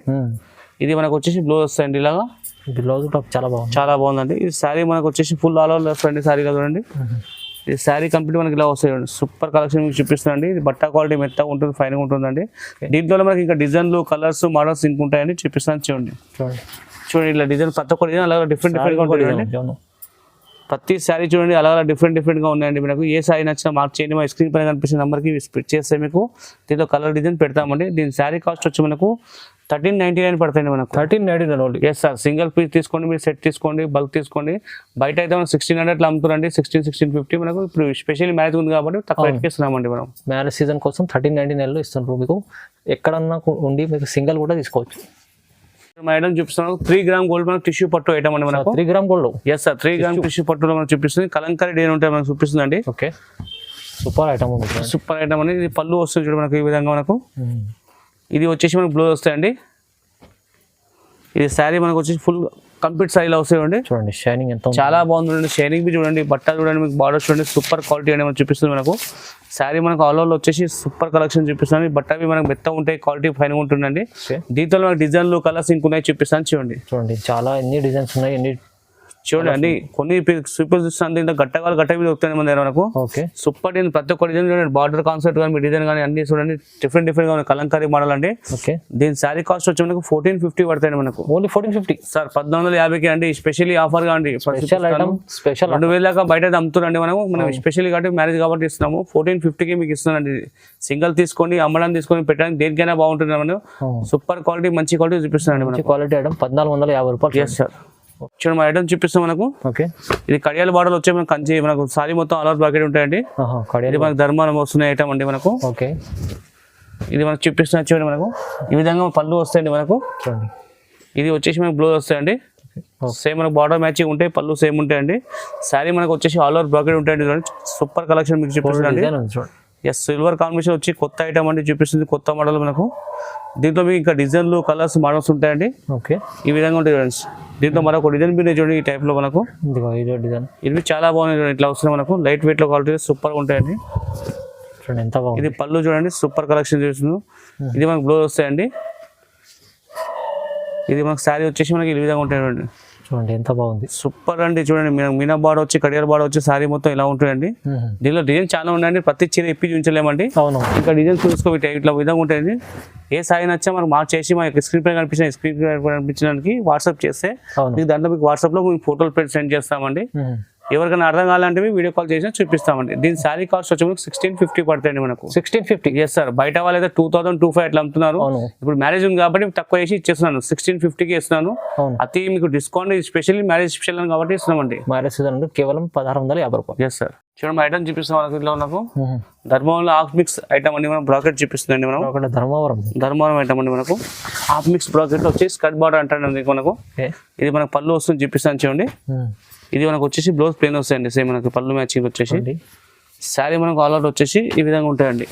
ఇది మనకు వచ్చేసి బ్లౌజ్ వస్తాయండి. ఇలాగా బ్లౌజ్ టాప్ చాలా బాగుంది, చాలా బాగుందండి. ఇది శారీ మనకు వచ్చేసి ఫుల్ ఆల్ ఓవర్ వస్తుంది శారీ కదా చూడండి. ఇది శారీ కంప్లీట్ మనకి ఇలా వస్తాయి. సూపర్ కలెక్షన్ మీకు చూపిస్తుందండి. ఇది బట్ట క్వాలిటీ మెత్తగా ఉంటుంది, ఫైన్గా ఉంటుందండి. దీంట్లో మనకి ఇంకా డిజైన్లు, కలర్స్, మోడల్స్ ఇంక ఉంటాయండి. చూపిస్తాను చూడండి. చూడండి ఇలా డిజైన్ ప్రతి ఒక్క డిజైన్ అలా డిఫరెంట్ గా ఉంటాయండి. ప్రతి శారీ చూడండి అలా డిఫరెంట్ గా ఉన్నాయండి. మనకు ఏ శారీ నచ్చినా మార్క్ చేయండి. మా స్క్రీన్ పైన కనిపించిన నెంబర్కి స్ప్లిట్ చేస్తే మీకు దీంట్లో కలర్ డిజైన్ పెడతామండి. దీని శారీ కాస్ట్ వచ్చి మనకు 1399 పడతాయండి. మనకు 1399 only. Yes sir, single piece తీసుకోండి, మీరు సెట్ తీసుకోండి, బల్క్ తీసుకోండి. బయట అయితే మనం 1600 అమ్ముతున్నాండి. 1650 మనకు ఇప్పుడు స్పెషల్ మ్యారేజ్ ఉంది కాబట్టి తక్కువ రేట్కి ఇస్తున్నామండి. మనం మ్యారేజ్ సీజన్ కోసం 1399 ఇస్తున్నారు. మీకు ఎక్కడన్నా ఉండి మీకు సింగిల్ కూడా తీసుకోవచ్చు. ఐటమ్ చూపిస్తున్నాను 3 గ్రామ్ గోల్డ్ మనకు టిష్యూ పట్టు ఐటమ్ అండి. మనకు 3 gram gold. Yes sir, 3 gram tissue పట్టులో మనకు చూపిస్తుంది. కలంకారీ డిజైన్ ఉంటాయి మనకు చూపిస్తుందండి. ఓకే, సూపర్ ఐటమ్ ఉంది. సూపర్ ఐటమ్ అండి. ఇది పళ్ళు వస్తుంది చూడండి మనకు ఈ విధంగా. మనకు ఇది వచ్చేసి మనకు బ్లౌజ్ వస్తాయండి. ఇది శారీ మనకు వచ్చేసి ఫుల్ కంప్లీట్ శారీలో వస్తాయండి. చూడండి షైనింగ్ ఎంత చాలా బాగుంది. షైనింగ్ బి చూడండి, బట్ట చూడండి, మీకు బార్డర్ చూడండి, సూపర్ క్వాలిటీ అనేది మనకు చూపిస్తుంది. మనకు శారీ మనకు ఆల్ ఓవర్ వచ్చేసి సూపర్ కలెక్షన్ చూపిస్తుంది. బట్టవి మనకు మెత్తగా ఉంటాయి, క్వాలిటీ ఫైన్ ఉంటుందండి. దీంట్లో మనకు డిజైన్లు, కలర్స్ ఇంకున్నాయి చూపిస్తాను చూడండి. చూడండి చాలా ఎన్ని డిజైన్స్ ఉన్నాయి, ఎన్ని చూడండి అండి. కొన్ని సూపర్ చూస్తుంది. దీంట్లో గట్టగాలు గట్ట మీద వస్తాయి మన దగ్గర మనకు. ఓకే, సూపర్ డిజైన్ ప్రతి ఒక్క డిజైన్ చూడండి. బార్డర్ కాన్సెప్ట్ కానీ డిజైన్ కానీ అన్ని చూడండి డిఫరెంట్ గా ఉన్నాయి. కలంకారీ మోడల్ అండి. ఓకే, దీని శారీ కాస్ట్ వచ్చి మనకు 1450 పడతాయండి. మనకు ఓన్లీ 1450 సార్, 1450కి అండి. స్పెషల్లీ ఆఫర్ గా అండి. స్పెషల్ ఐటమ్, స్పెషల్ 2000 దాకా బయట అమ్ముతున్నాండి. మనం స్పెషల్ కాబట్టి మ్యారేజ్ కాబట్టి ఇస్తున్నాము. 1450కి మీకు ఇస్తున్నాండి. సింగిల్ తీసుకోండి, అమ్మడానికి తీసుకొని పెట్టడానికి దేనికైనా బాగుంటుంది. మనం సూపర్ క్వాలిటీ, మంచి క్వాలిటీ చూపిస్తున్నాండి. మంచి క్వాలిటీ ఐటమ్ 1450 రూపాయలు. ఎస్ సార్, చూడండి మా ఐటమ్ చూపిస్తాం మనకు. ఓకే, ఇది కడియాల బార్డర్ వచ్చే మనకు కంచి, మనకు సారీ మొత్తం ఆల్ ఓవర్ బ్రాకెట్ ఉంటాయండి. ఇది మనకు ధర్మానం వస్తున్న ఐటమ్ అండి. మనకు ఓకే, ఇది మనకు చూపిస్తున్నా చూడండి. మనకు ఈ విధంగా పళ్ళు వస్తాయండి. మనకు చూడండి ఇది వచ్చేసి మనకు బ్లౌజ్ వస్తాయండి. సేమ్ మనకు బార్డర్ మ్యాచింగ్ ఉంటాయి, పళ్ళు సేమ్ ఉంటాయండి. శారీ మనకు వచ్చేసి ఆల్ ఓవర్ బ్రాకెట్ ఉంటాయండి. చూడండి సూపర్ కలెక్షన్ మీకు చూపిస్తుంది. ఎస్, సిల్వర్ కాంబినేషన్ వచ్చి కొత్త ఐటమ్ అండి చూపిస్తుంది. కొత్త మోడల్ మనకు. దీంట్లో మీకు ఇంకా డిజైన్లు, కలర్స్, మోడల్స్ ఉంటాయండి. ఓకే, ఈ విధంగా ఉంటాయి చూడండి. దీంట్లో మరొక డిజైన్ మీద చూడండి ఈ టైప్ లో మనకు. డిజైన్ ఇవి చాలా బాగున్నాయి. ఇట్లా వస్తున్నాయి మనకు. లైట్ వెయిట్ లో క్వాలిటీ సూపర్ ఉంటాయండి. చూడండి ఎంత బాగుంది. ఇది పళ్ళు చూడండి, సూపర్ కలెక్షన్ చూస్తున్నాం. ఇది మనకు బ్లౌజ్ వస్తాయండి. ఇది మనకు శారీ వచ్చేసి మనకి ఈ విధంగా ఉంటాయి చూడండి. చూడండి ఎంత బాగుంది, సూపర్ అండి. చూడండి మీనా బార్డర్ వచ్చి, కడియాల బార్డర్ వచ్చి శారీ మొత్తం ఇలా ఉంటుందండి. దీనిలో డిజైన్ చాలా ఉన్నాయండి. ప్రతి చీర ఇప్పి చూపించలేమండి. అవును, ఇంకా డిజైన్ చూసుకోబట్టి ఇట్లా విధంగా ఉంటాయండి. ఏ సారీ నచ్చా మనకు మార్క్ చేసి మా స్క్రీన్ పై కనిపించడానికి వాట్సాప్ చేస్తే మీకు దాంట్లో మీకు వాట్సాప్ లో మీకు ఫోటోలు పెట్టి సెండ్ చేస్తామండి. ఎవరికైనా అర్థం కావాలంటే వీడియో కాల్ చేసినా చూపిస్తామండి. దీని శారీ కాస్ట్ వచ్చి మనకు 1650 పడతాయండి. మనకు 1650. ఎస్ సార్, బయట వాళ్ళు అయితే 2000-2500 అట్లా అమ్ముతున్నారు. ఇప్పుడు మ్యారేజ్ ఉంది కాబట్టి తక్కువ చేసి ఇచ్చేస్తున్నాను. 1650కి ఇస్తున్నాను. అతి మీకు డిస్కౌంట్ స్పెషల్లీ మ్యారేజ్ స్పెషల్ కాబట్టి ఇస్తున్నామండి. మ్యారేజ్ సీజన్ కేవలం 1650 రూపాయలు. ఎస్ సార్, చూడండి ఐటమ్ చూపిస్తాం మనకు. ఇట్లా నాకు ధర్మవరంలో హాఫ్ మిక్స్ ఐటమ్ అండి. మనం బ్రాకెట్ చూపిస్తుందండి. మనం ధర్మవరం ఐటమ్ అండి. మనకు హాఫ్ మిక్స్ బ్రాకెట్ వచ్చి స్కర్ట్ బార్డర్ అంటారండి. మనకు ఇది మనకు పళ్ళు వస్తుంది చూపిస్తాను చూడండి. ఇది మనకు వచ్చేసి బ్లౌజ్ ప్లేన్ వస్తాయండి. సేమ్ మనకు పళ్ళు మ్యాచింగ్ వచ్చేసి శారీ మనకు ఆల్ అవుట్ వచ్చేసి ఈ విధంగా ఉంటాయండి.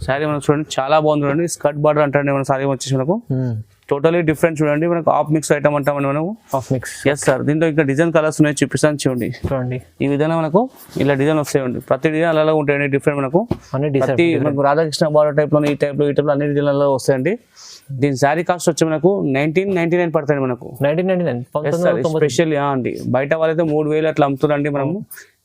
శారీ మనకు చూడండి చాలా బాగుంది చూడండి. స్కర్ట్ బార్డర్ అంటారండి మన శారీ వచ్చేసి మనకు టోటలీ డిఫరెంట్ చూడండి. మనకు ఆఫ్ మిక్స్ ఐటమ్ అంటామండి మనము. Half mix. Yes sir. దీంట్లో ఇంకా డిజైన్ కలర్స్ ఉన్నాయి, చూపిస్తాను చూడండి. చూడండి ఈ విధంగా మనకు ఇలా డిజైన్ వస్తాయండి. ప్రతి డిజైన్ అలా ఉంటాయండి డిఫరెంట్. మనకు ప్రతి మనకు రాధాకృష్ణ బార్డర్ టైప్ లో ఈ టైప్ లో అన్ని డిజైన్లలో వస్తాయండి. దీని శారీ కాస్ట్ వచ్చి మనకు 1999 పడుతుంది మనకు. 1999 స్పెషల్ అండి. బయట వాళ్ళైతే 3000 అట్లా అమ్ముతున్నారండి. మనము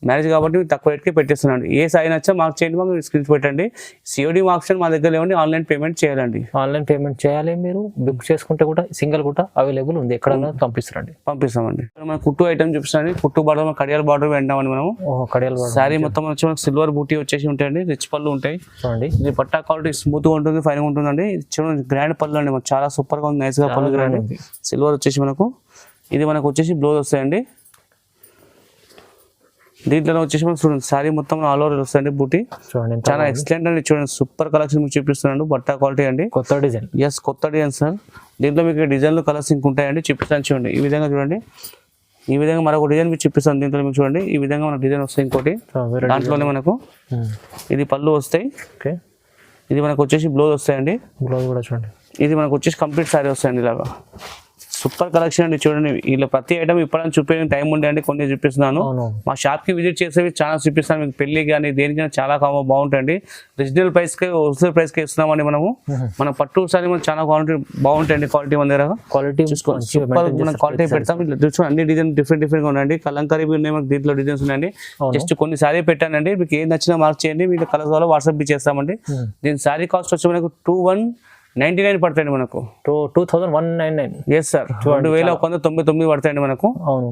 మ్యారేజ్ కాబట్టి తక్కువ రేట్కి పెట్టేస్తున్నాండి. ఏ సాయి నచ్చా మాకు చేయండి, మాకు స్క్రీన్ పెట్టండి. సిఓడి ఆప్షన్ మా దగ్గర లేవండి, ఆన్లైన్ పేమెంట్ చేయాలండి. ఆన్లైన్ పేమెంట్ చేయాలి. మీరు బుక్ చేసుకుంటే కూడా సింగిల్ కూడా అవైలబుల్ ఉంది, ఎక్కడైనా పంపిస్తామండి. మన కుట్టు ఐటమ్ చూపిస్తాండి. కుట్టు బార్డర్ కడియాల బార్డర్ వెంటామండి మనము. కడియాల బార్డర్ శారీ మొత్తం వచ్చి మనకు సిల్వర్ బూటీ వచ్చేసి ఉంటాయండి. రిచ్ పళ్ళు ఉంటాయి చూడండి. ఇది పట్టా క్వాలిటీ స్మూత్ గా ఉంటుంది, ఫైన్ గా ఉంటుందండి. చూడండి గ్రాండ్ పళ్ళు అండి, మనకు చాలా సూపర్ గా ఉంది. నైస్ గా పళ్ళు గ్రాండ్ సిల్వర్ వచ్చేసి మనకు. ఇది మనకు వచ్చేసి బ్లౌజ్ వస్తాయండి. దీంట్లో వచ్చేసి మనకు చూడండి శారీ మొత్తం ఆల్ ఓవర్ వస్తాయండి బూటీ. చూడండి చాలా ఎక్సలెంట్ అండి. చూడండి సూపర్ కలెక్షన్ మీకు చూపిస్తున్నాను. బట్టా క్వాలిటీ అండి, కొత్త డిజైన్. ఎస్ కొత్త డిజైన్ సార్. దీంట్లో మీకు డిజైన్లు కలర్స్ ఇంక ఉంటాయండి, చూపిస్తాను చూడండి. ఈ విధంగా చూడండి. ఈ విధంగా మరొక డిజైన్ మీకు చూపిస్తాను. దీంట్లో మీకు చూడండి ఈ విధంగా మనకు డిజైన్ వస్తాయి. ఇంకోటి దాంట్లోనే మనకు ఇది పళ్ళు వస్తాయి. ఇది మనకు వచ్చేసి బ్లౌజ్ వస్తాయండి. బ్లౌజ్ కూడా చూడండి. ఇది మనకు వచ్చేసి కంప్లీట్ శారీ వస్తాయండి. ఇలాగా సూపర్ కలెక్షన్ అండి. చూడండి ఇలా ప్రతి ఐటమ్ ఇప్పటికీ చూపే టైం ఉండే అండి, కొన్ని చూపిస్తున్నాను. మా షాప్ కి విజిట్ చేసేవి చాలా చూపిస్తాను మీకు. పెళ్లి కానీ దేనికైనా చాలా బాగుంటాయండి. రీజనల్ ప్రైస్ కి హోల్సేల్ ప్రైస్ కి ఇస్తున్నామండి మనము. మన పట్టు సారీ మనకు చాలా క్వాలిటీ బాగుంటాయండి. క్వాలిటీ మన దగ్గర క్వాలిటీ మనం క్వాలిటీ పెడతాం. చూసుకోండి అన్ని డిజైన్ డిఫరెంట్ డిఫరెంట్ గా ఉన్నాయండి. కలంకారీ ఉన్నాయి మనకు, దీంట్లో డిజైన్స్ ఉన్నాయండి. జస్ట్ కొన్ని సారీ పెట్టానండి, మీకు ఏం నచ్చినా మార్క్ చేయండి. మీకు కలర్స్ వల్ల వాట్సాప్ చేస్తామండి. దీని సారీ కాస్ట్ వచ్చి మనకు 2199 పడతాయండి మనకు. 2199. Yes sir. 2199 పడతాయండి మనకు. అవును,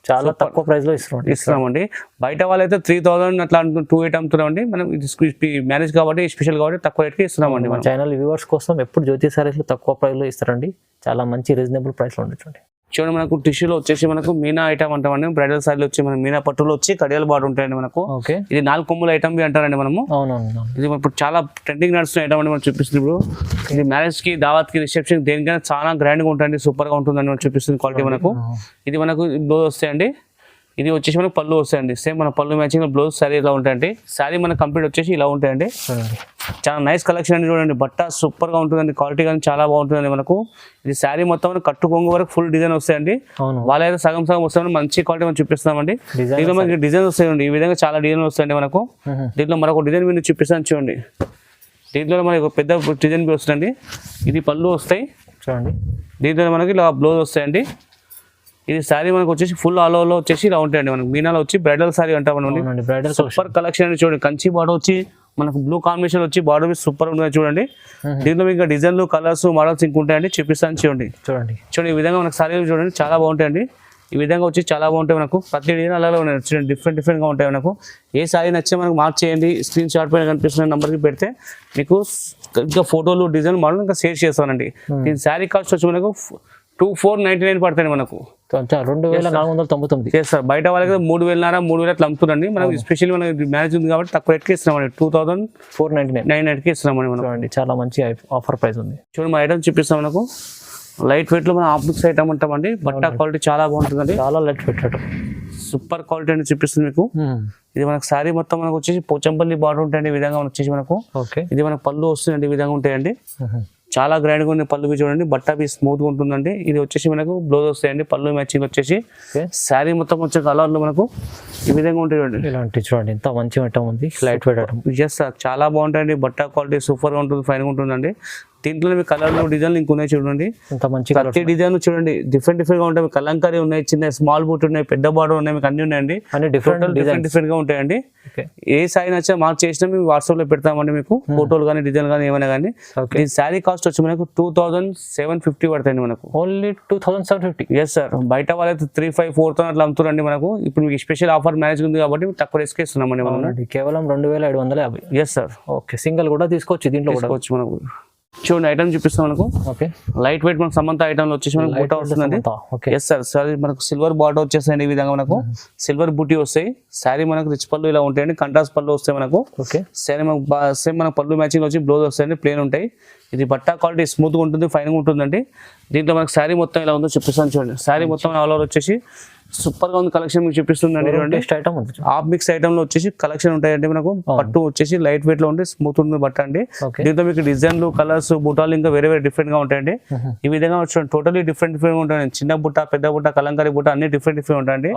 చాలా తక్కువ ప్రైస్ లో ఇస్తున్నామండి. బయట వాళ్ళైతే 3000 అట్లా 28 అమ్ముతున్నామండి. మనం మ్యారేజ్ కాబట్టి స్పెషల్ కాబట్టి తక్కువ రేట్కి ఇస్తున్నామండి. మన ఛానల్ వ్యూవర్స్ కోసం ఎప్పుడు జ్యోతి సారీస్ లో తక్కువ ప్రైస్ లో ఇస్తారండి. చాలా మంచి రీజనబుల్ ప్రైస్ లో ఉండొచ్చు. చూడండి మనకు టిష్యూలో వచ్చేసి మనకు మీనా ఐటమ్ అంటామండి. బ్రైడల్ సారీలో వచ్చి మన మీనా పట్టులో వచ్చి కడియాల బార్డర్ ఉంటాయండి మనకు. ఇది 4 కొమ్ముల ఐటమ్ అంటారండి మనము. ఇది ఇప్పుడు చాలా ట్రెండింగ్ నడుస్తున్న ఐటమ్ అండి మనం చూపిస్తుంది. ఇప్పుడు ఇది మ్యారేజ్ కి, దావత్ కి, రిసెప్షన్ దేనికైనా చాలా గ్రాండ్ గా ఉంటుంది, సూపర్ గా ఉంటుందని మనం చూపిస్తుంది క్వాలిటీ మనకు. ఇది మనకు బ్లౌజ్ వస్తాయండి. ఇది వచ్చేసి మనకు పళ్ళు వస్తాయండి. సేమ్ మన పళ్ళు మ్యాచింగ్ బ్లౌజ్ శారీ ఇలా ఉంటాయండి. శారీ మనకు కంప్లీట్ వచ్చేసి ఇలా ఉంటాయండి. చాలా నైస్ కలెక్షన్ అండి. చూడండి బట్ట సూపర్ గా ఉంటుందండి, క్వాలిటీ కానీ చాలా బాగుంటుందండి మనకు. ఇది శారీ మొత్తం కట్టు కొంగు వరకు ఫుల్ డిజైన్ వస్తాయండి. వాళ్ళైతే సగం సగం వస్తాయండి. మంచి క్వాలిటీ మనం చూపిస్తామండి. దీంట్లో మనకి డిజైన్ వస్తాయండి. ఈ విధంగా చాలా డిజైన్ వస్తాయండి మనకు. దీంట్లో మరొక డిజైన్ మీరు చూపిస్తాను చూడండి. దీంట్లో మనకి పెద్ద డిజైన్ వస్తుందండి. ఇది పళ్ళు వస్తాయి చూడండి. దీంట్లో మనకి ఇలా బ్లౌజ్ వస్తాయండి. ఇది శారీ మనకు వచ్చేసి ఫుల్ ఆల్ ఓవర్ లో వచ్చేసి ఇలా ఉంటాయండి. మనకి మీనాలో వచ్చి బ్రైడల్ శారీ అంటాం. సూపర్ కలెక్షన్ అండి. చూడండి కంచి బార్డర్ వచ్చి మనకు బ్లూ కాంబినేషన్ వచ్చి బార్డర్ సూపర్ ఉంటుంది చూడండి. దీంట్లో మీకు డిజైన్లు, కలర్స్, మోడల్స్ ఇంక ఉంటాయండి, చూపిస్తాను చూడండి. చూడండి ఈ విధంగా మనకు శారీలు చూడండి చాలా బాగుంటాయండి. ఈ విధంగా వచ్చి చాలా బాగుంటాయి మనకు. ప్రతి డిజైన్ అలాగే ఉన్నాయి చూడండి, డిఫరెంట్ డిఫరెంట్ గా ఉంటాయి మనకు. ఏ శారీ నచ్చే మనకు మార్క్ చేయండి. స్క్రీన్ షాట్ పైన కనిపిస్తున్న నెంబర్కి పెడితే మీకు ఇంకా ఫోటోలు, డిజైన్, మోడల్ ఇంకా షేర్ చేస్తానండి. దీని శారీ కాస్ట్ వచ్చి మనకు 2499 పడతాయి మనకు. 2499 చేస్తారు. బయట వాళ్ళకి 3000 అట్లా అమ్ముతుందండి. మనం స్పెషల్ మనకి మ్యారేజ్ ఉంది కాబట్టి తక్కువ రేట్కి ఇస్తున్నామండి. 2499 ఇస్తున్నామండి మనం. చాలా మంచి ఆఫర్ ప్రైస్ ఉంది. చూడండి మా ఐటమ్ చూపిస్తాం మనకు. లైట్ వెయిట్ లో మనం ఆప్మిక్స్ ఐటమ్ అంటామండి. బట్ట క్వాలిటీ చాలా బాగుంటుందండి. చాలా light weight item, super quality అని చూపిస్తుంది మీకు. ఇది మనకు శారీ మొత్తం మనకు వచ్చేసి పోచంపల్లి బార్డర్ ఉంటాయండి. ఈ విధంగా వచ్చేసి మనకు ఇది మనకు పళ్ళు వస్తుందండి. ఈ విధంగా ఉంటాయండి. చాలా గ్రాండ్ గా ఉంది పళ్ళు చూడండి. బట్ట బి స్మూత్ గా ఉంటుందండి. ఇది వచ్చేసి మనకు బ్లౌజ్ వస్తాయండి. పళ్ళు మ్యాచింగ్ వచ్చేసి శారీ మొత్తం వచ్చే కలర్ లో మనకు ఈ విధంగా ఉంటుంది. ఇలాంటి చూడండి ఎంత మంచి ఐటమ్ ఉంది. Light weight item. Yes sir, చాలా బాగుంటాయండి. బట్ట క్వాలిటీ సూపర్ గా ఉంటుంది, ఫైన్ గా ఉంటుందండి. దీంట్లో మీకు కలర్లు, డిజైన్లు ఇంకున్నాయి చూడండి. ప్రతి డిజైన్ చూడండి డిఫరెంట్ డిఫరెంట్ గా ఉంటాయి. కలంకారీ ఉన్నాయి, చిన్న స్మాల్ బూట్ ఉన్నాయి, పెద్ద బార్డర్ ఉన్నాయి, మీకు అన్ని ఉన్నాయండి. డిఫరెంట్ డిఫరెంట్ గా ఉంటాయండి. ఏ సారీ నచ్చా మార్క్ చేసినా మేము వాట్సాప్ లో పెడతామండి మీకు. ఫోటోలు కానీ, డిజైన్ కానీ ఏమైనా కానీ. ఈ శారీ కాస్ట్ వచ్చి మనకు 2750 పడతాయండి మనకు. ఓన్లీ 2750. Yes sir. బయట వాళ్ళైతే 3,500, 4,000 అట్లా అమ్ముతారండి మనకు. ఇప్పుడు మీకు స్పెషల్ ఆఫర్ మ్యారేజ్ ఉంది కాబట్టి తక్కువ రేస్కి ఇస్తున్నామండి మనం. కేవలం 2750. Yes sir. ఓకే, సింగిల్ కూడా తీసుకోవచ్చు. దీంట్లో తీసుకోవచ్చు మనకు. చూడండి ఐటమ్ చూపిస్తాం మనకు. లైట్ వెయిట్ మనకు సమంత ఐటమ్ వచ్చేసి మనకు బూటా వస్తుందండి. Yes sir. సారీ మనకు సిల్వర్ బార్డర్ వచ్చేసాయండి. ఈ విధంగా మనకు సిల్వర్ బూటీ వస్తాయి. శారీ మనకు రిచ్ పళ్ళు ఇలా ఉంటాయండి. కంట్రాస్ట్ పళ్ళు వస్తాయి మనకు. శారీ మనకు సేమ్ మనకు పళ్ళు మ్యాచింగ్ వచ్చి బ్లౌజ్ వస్తాయండి, ప్లేన్ ఉంటాయి. ఇది బట్టా క్వాలిటీ స్మూత్ గా ఉంటుంది, ఫైన్ గా ఉంటుందండి. దీంట్లో మనకు శారీ మొత్తం ఇలా ఉందో చూపిస్తాను చూడండి. శారీ మొత్తం ఆల్ ఓవర్ వచ్చేసి సూపర్ గా ఉంది కలెక్షన్ మీకు చూపిస్తుందండి. చూడండి టెస్ట్ ఐటమ్ ఉంది. హాఫ్ మిక్స్ ఐటమ్ లో వచ్చేసి కలెక్షన్ ఉంటాయండి మనకు. పట్టు వచ్చేసి లైట్ వెయిట్ లో ఉంటే స్మూత్ ఉంది బట్ట అండి. దీంతో మీకు డిజైన్లు కలర్స్ బుట్టాలు ఇంకా వేరే వేరే డిఫరెంట్ గా ఉంటాయండి. ఈ విధంగా చూడండి టోటలీ డిఫరెంట్ ఉంటాయండి. చిన్న బుట్ట పెద్ద బుట్ట కలంకారీ బుట్ట అన్ని డిఫరెంట్ ఉంటాయండి.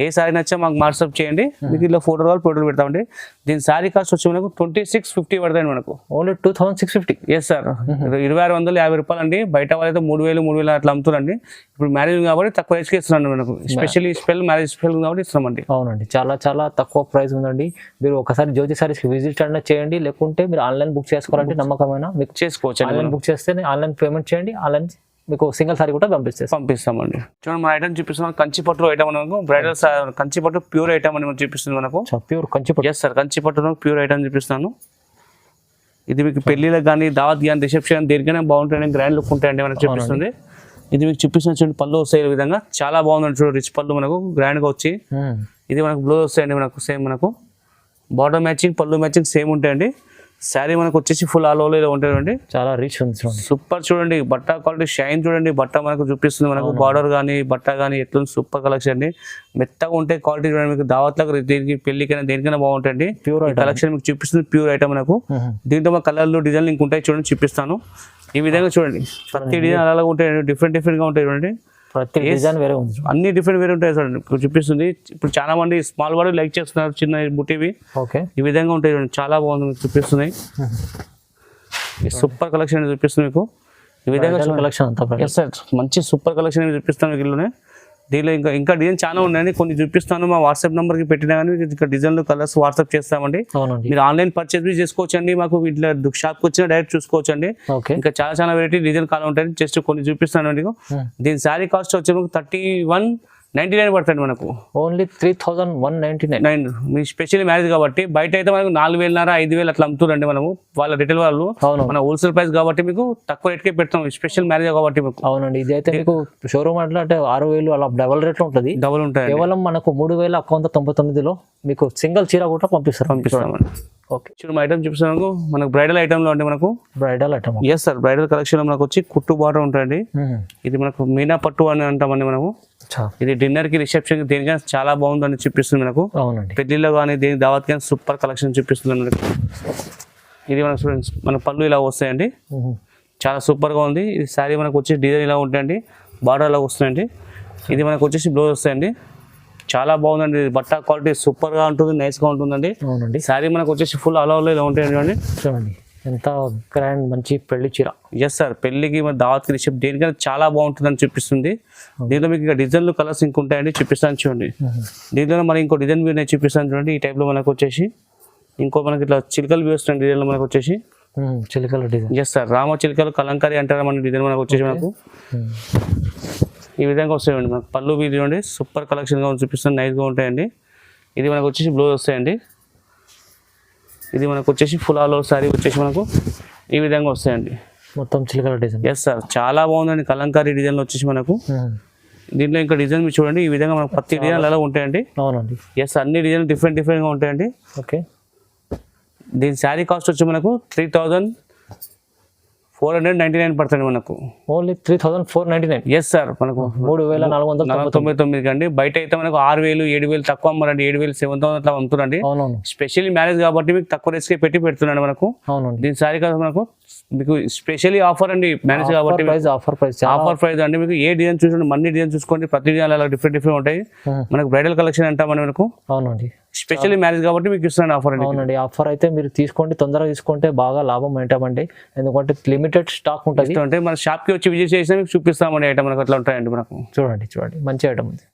ఏ సారీ నచ్చా మాకు వాట్సాప్ చేయండి, మీకు ఇలా ఫోటోలు పెడతామండి. దీని సారీ కాస్ట్ వచ్చి మనకు 2650 పడతాయండి మనకు. ఓన్లీ 2650. ఎస్ సార్, 2650 రూపాయలు అండి. బయట వాళ్ళైతే 3000 అట్లా అమ్ముతారండి. ఇప్పుడు మ్యారేజ్ కాబట్టి తక్కువ రేట్కి ఇస్తున్నాను మనకు. స్పెషల్లీ మ్యారేజ్ స్పెషల్ కాబట్టి ఇస్తున్నామండి. అవునండి, చాలా చాలా తక్కువ ప్రైస్ ఉందండి. మీరు ఒకసారి జ్యోతి సారీస్ కి విజిట్ అయినా చేయండి, లేకుంటే మీరు ఆన్లైన్ బుక్ చేసుకోవాలంటే నమ్మకమైన మీకు చేసుకోవచ్చు. ఆన్లైన్ బుక్ చేస్తే ఆన్లైన్ పేమెంట్ చేయండి, ఆన్లైన్ మీకు సింగిల్ సారీ కూడా పంపిస్తామండి. చూడండి మన ఐటమ్ చూపిస్తున్నాం, కంచిపట్టు ఐటమ్ మనకు. బ్రైడల్ కంచిపట్టు ప్యూర్ ఐటమ్ అని చూపిస్తుంది మనకు. ప్యూర్ కంచిపట్టు. ఎస్ సార్, కంచిపట్టు ప్యూర్ ఐటమ్ చూపిస్తాను. ఇది మీకు పెళ్లిలకు కానీ దావత్ కానీ రిసెప్షన్ దేనికైనా బాగుంటాయండి, గ్రాండ్ లుక్ ఉంటాయండి మనకు చూపిస్తుంది. ఇది మీకు చూపిస్తున్న చూడండి పళ్ళు వస్తాయి విధంగా చాలా బాగుందండి. చూడండి రిచ్ పళ్ళు మనకు గ్రాండ్ గా వచ్చి ఇది మనకు బ్లౌజ్ వస్తాయండి మనకు. సేమ్ మనకు బార్డర్ మ్యాచింగ్ పళ్ళు మ్యాచింగ్ సేమ్ ఉంటాయండి. శారీ మనకు వచ్చేసి ఫుల్ ఆల్ ఓవర్ ఉంటాయండి. చాలా రిచ్ ఉంది చూడండి. సూపర్ చూడండి బట్ట క్వాలిటీ షైన్ చూడండి. బట్ట మనకు చూపిస్తుంది మనకు. బార్డర్ కానీ బట్ట కానీ ఎట్లా సూపర్ కలెక్షన్ అండి. మెత్తగా ఉంటే క్వాలిటీ చూడండి మీకు. దావత్లకు దేనికి పెళ్లికైనా దేనికైనా బాగుంటాయండి. ప్యూర్ కలెక్షన్ మీకు చూపిస్తుంది ప్యూర్ ఐటమ్ మనకు. దీంట్లో మా కలర్లు డిజైన్లు ఇంక ఉంటాయి చూడండి, చూపిస్తాను. ఈ విధంగా చూడండి ప్రతి డిజైన్ అలా ఉంటాయి, డిఫరెంట్ గా ఉంటాయి చూడండి. ప్రతి డిజైన్ వేరే ఉంది, అన్ని డిఫరెంట్ వేరే ఉంటాయి చూడండి. చూపిస్తుంది. ఇప్పుడు చాలా మంది స్మాల్ బాడీ లైక్ చేస్తున్నారు, చిన్న బుట్టివి. ఓకే, ఈ విధంగా ఉంటాయి చూడండి, చాలా బాగుంది మీకు చూపిస్తుంది. సూపర్ కలెక్షన్ చూపిస్తుంది మీకు. ఈ విధంగా కలెక్షన్ అంతా మంచి సూపర్ కలెక్షన్ చూపిస్తాను మీకు. ఇల్లునే దీనిలో ఇంకా డిజైన్ చాలా ఉన్నాయండి. కొన్ని చూపిస్తాను, మా వాట్సాప్ నెంబర్ కి పెట్టినా కానీ ఇంకా డిజైన్లు కలర్స్ వాట్సాప్ చేస్తామండి. మీరు ఆన్లైన్ పర్చేస్ చేసుకోవచ్చు అండి. మాకు ఇట్లా షాప్ కి వచ్చినా డైరెక్ట్ చూసుకోవచ్చు అండి. ఇంకా చాలా వెరైటీ డిజైన్ కాలం ఉంటాయి. జస్ట్ కొన్ని చూపిస్తాను అండి. దీని శారీ కాస్ట్ వచ్చి 3199 పడుతుంది మనకు. ఓన్లీ 3199. మీ స్పెషల్ మ్యారేజ్ కాబట్టి బయట అయితే మనకు 4000 5000 అట్లా అమ్ముతారండి మనము, వాళ్ళ రిటైల్ వాళ్ళు. మన హోల్సేల్ ప్రైస్ కాబట్టి మీకు తక్కువ రేట్కే పెడతాం, స్పెషల్ మ్యారేజ్ కాబట్టి మీకు. అవునండి, ఇది అయితే మీకు షోరూమ్ అంటే 6000 అలా డబల్ రేట్ లో ఉంటుంది. డబుల్ ఉంటాయి. కేవలం మనకు 3199లో మీకు సింగిల్ చీర కూడా పంపిస్తామండి. ఓకే, చూడు ఐటమ్ చూపిస్తాను మనకు. బ్రైడల్ ఐటమ్ లో అంటే మనకు bridal item. Yes sir, bridal collection మనకు వచ్చి కుట్టు బార్డర్ ఉంటాయండి. ఇది మనకు మీనా పట్టు అని అంటామండి మనము. ఇది డిన్నర్ కి రిసెప్షన్ కి దేనికైనా చాలా బాగుందని చూపిస్తుంది మనకు. అవునండి, పెళ్లిలో కానీ దేని దావత్ కానీ సూపర్ కలెక్షన్ చూపిస్తుంది మనకు. ఇది మన స్టూడెంట్స్ మన పళ్ళు ఇలా వస్తాయండి, చాలా సూపర్ గా ఉంది. ఇది శారీ మనకు వచ్చి డిజైన్ ఇలా ఉంటాయండి, బార్డర్ ఇలా వస్తాయండి. ఇది మనకు వచ్చేసి బ్లౌజ్ వస్తాయండి. చాలా బాగుందండి. బట్ట క్వాలిటీ సూపర్ గా ఉంటుంది, నైస్ గా ఉంటుందండి. అవునండి, శారీ మనకు వచ్చేసి ఫుల్ అలౌలో ఇలా ఉంటాయండి. చూడండి ఎంత గ్రాండ్ మంచి పెళ్లి చీర. ఎస్ సార్, పెళ్లికి మన దావత్కి రిసెప్షన్ దేనికైనా చాలా బాగుంటుందని చూపిస్తుంది. దీంట్లో మీకు ఇంకా డిజైన్లు కలర్స్ ఇంక ఉంటాయండి, చూపిస్తాను చూడండి. దీంట్లో మరి ఇంకో డిజైన్ వ్యూ నేను చూపిస్తాను చూడండి. ఈ టైప్ లో మనకు వచ్చేసి ఇంకో మనకి ఇట్లా చిలుకలు వ్యూ వస్తుంది డిజైన్ లో మనకు వచ్చేసి. చిలుకల డిజైన్. ఎస్ సార్, రామ చిలుకలు కలంకారీ అంటారా మన డిజైన్ మనకు వచ్చేసి మనకు. ఈ విధంగా వస్తాయండి మనకు. పళ్ళు వీధి చూడండి సూపర్ కలెక్షన్ గా చూపిస్తాను, నైస్ గా ఉంటాయండి. ఇది మనకు వచ్చేసి బ్లౌజ్ వస్తాయండి. ఇది మనకు వచ్చేసి ఫుల్ ఆల్ ఓవర్ శారీ వచ్చేసి మనకు ఈ విధంగా వస్తాయండి, మొత్తం చిలుకల డిజైన్. ఎస్ సార్, చాలా బాగుందండి. కలంకారీ డిజైన్లు వచ్చేసి మనకు. దీంట్లో ఇంకా డిజైన్ మీరు చూడండి. ఈ విధంగా మనకు ప్రతి డిజైన్ అలా ఉంటాయండి. అవునండి, ఎస్, అన్ని డిజైన్ డిఫరెంట్ గా ఉంటాయండి. ఓకే, దీని శారీ కాస్ట్ వచ్చి మనకు 3499 పడుతుంది మనకు. ఓన్లీ 3499. ఎస్ సార్, మనకు 3499 అండి. బయట అయితే మనకు 6000 7000 తక్కువ అమ్మారండి. 7000 7000 అట్లా అమ్ముతున్నారండి. అవునవును, స్పెషల్లీ మ్యారేజ్ కాబట్టి మీకు తక్కువ రేట్స్కి పెడుతున్నాడు మనకు. అవునండి, దీని శారీ కాస్ట్ మనకు మీకు స్పెషల్లీ ఆఫర్ అండి. మ్యారేజ్ కాబట్టి ఆఫర్ ప్రైస్ అండి. మీకు ఏ డిజైన్ చూసుకోండి, మన్ని డిజైన్ చూసుకోండి, ప్రతి డిజైన్ అలా డిఫరెంట్ ఉంటాయి. మనకు బ్రైడల్ కలెక్షన్ అంటామని మనకు. అవునండి, స్పెషల్లీ మ్యారేజ్ కాబట్టి మీకు ఇస్తున్నాను ఆఫర్ అండి. అవునండి, ఆఫర్ అయితే మీరు తీసుకోండి, తొందరగా తీసుకుంటే బాగా లాభం ఏంటండి. ఎందుకంటే లిమిటెడ్ స్టాక్ ఉంటుంది. అంటే మన షాప్ కి వచ్చి విజిట్ చేసినా మీకు చూపిస్తామండి ఐటమ్ మనకు అట్లా ఉంటాయండి మనకు. చూడండి మంచి ఐటమ్ ఉంది.